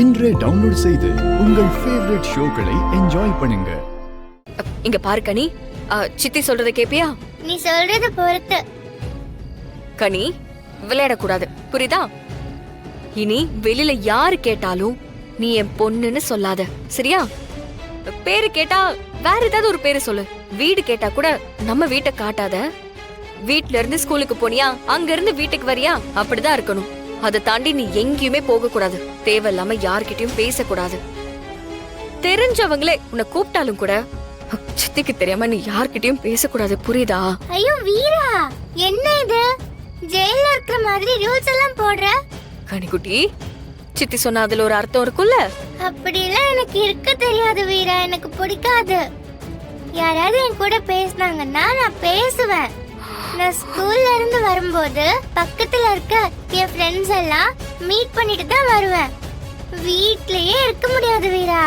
இன்றே டவுன்லோட் செய்து உங்கள் ஃபேவரட் ஷோக்களை என்ஜாய் பண்ணுங்க. இங்க பாரு கனி, சித்தி சொல்றத கேப்பியா? நீ சொல்றத பொறுத்து. கனி, விளையாடக்கூடாது, புரியுதா? இனி வெளியில யாரு கேட்டாலும் நீ என் பொண்ணுன்னு சொல்லாத, சரியா? பேரு கேட்டா வேற ஏதாவது ஒரு பேரு சொல்லு. வீடு கேட்டா கூட நம்ம வீட்டை காட்டாத. வீட்ல இருந்து ஸ்கூலுக்கு போனியா, அங்க இருந்து வீட்டுக்கு வரியா, அப்படிதான் இருக்கணும். அதை தாண்டி நீ எங்கேயுமே போக கூடாது. தேவையில்லாம யார்கிட்டயும் பேசக்கூடாது. தெரிஞ்சவங்களே உன்னை கூப்பிட்டாலும் கூட சித்திக்கு தெரியாம நீ யார்கிட்டயும் பேசக்கூடாது, புரியுதா? ஐயோ வீரா, என்ன இது? ஜெயில இருக்கிற மாதிரி ரூல்ஸ் எல்லாம் போடுற? கனிக்குட்டி, சித்தி சொன்ன அதுல ஒரு அர்த்தம் இருக்குல்ல? அப்படிலாம் எனக்கு இருக்க தெரியாது வீரா, எனக்கு பிடிக்காது. யாராவது என் கூட பேசினாங்கன்னா நான் பேசுவேன். நான் ஸ்கூல்ல இருந்து வரும்போது பக்கத்துல இருக்க என் ஃப்ரெண்ட்ஸ் எல்லாம் மீட் பண்ணிட்டு தான் வருவேன். வீட்லயே இருக்க முடியாது வீரா.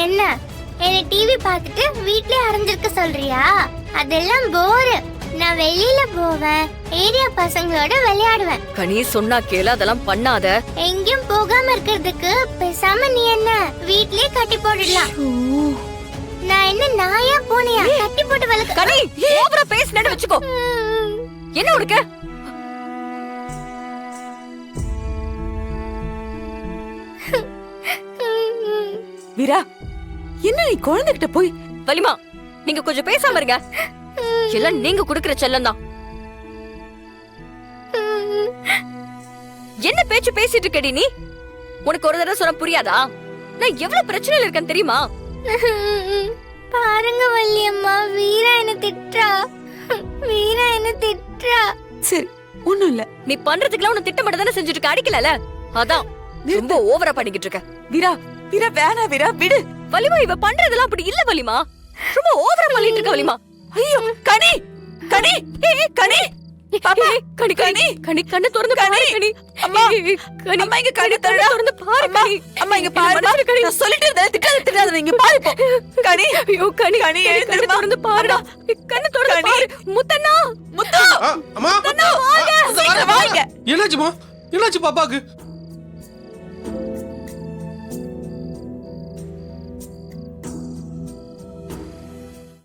என்ன டிவி பார்த்துட்டு வீட்லயே அடைஞ்சிருக்க சொல்றியா? அதெல்லாம் போரு. நான் வெளியில போவேன், ஏரியா பசங்களோட விளையாடுவேன். கனி சொன்னா கேளு, அதெல்லாம் பண்ணாத. எங்கேயும் போகாம இருக்கிறதுக்கு பேசாம நீ என்ன வீட்லயே கட்டி போட்டுடலாம். நான் என்ன நாயா பூனையா? கட்டி போட்டு வளர்க்க. கனி, ஓவரா பேசினேன்னு வெச்சுக்கோ. என்ன உனக்கு? வீரா, என்ன நீ குழந்தைகிட்ட போய்? வலிமா, நீங்க கொஞ்சம் பேசாம இருங்க. எல்லாம் நீங்க குடுக்கிற செல்லம் தான். என்ன பேச்சு பேசிட்டு இருக்கடி நீ? உனக்கு ஒரு தடவை சொன்னா புரியாதா? நான் எவ்வளவு பிரச்சனையில இருக்கேன் தெரியுமா? பாருங்க வள்ளியம்மா, வீரா என்ன திட்டுறா. வீரா என்ன திட்டுறா. சரி, ஒண்ணும் இல்ல. நீ பண்றதுக்குலாம் உன்னை திட்டமிட்ட தானே செஞ்சுட்டு இருக்க, அடிக்கல. அதான் ரொம்ப ஓவரா பண்ணிக்கிட்டு இருக்க. வீரா, வீரா வேணா வீரா, விடு. வலிமா, இவ பண்றதெல்லாம் அப்படி இல்ல வலிமா. ரொம்ப ஓவரா பண்ணிட்டு இருக்க வலிமா. ஐயோ கனி, கனி, கனி, பாப்பா, கனி, கனி, கனி, கண்ணு திறந்து பாரு கனி. அம்மா, கனி, அம்மா இங்க கண்ணு திறந்து பாரு கனி. அம்மா இங்க பாரு, நான் சொல்லிட்டு இருந்தேன், திட்டாத இங்க பாரு இப்போ. கனி, ஐயோ கனி, கனி கண்ணு திறந்து பாருடா. கண்ணு திறந்து பாரு. முத்தண்ணா, முத்து, அம்மா முத்தண்ணா வாங்க, சீக்கிரம் வாங்க. என்னாச்சுமா? என்னாச்சு பாப்பாக்கு?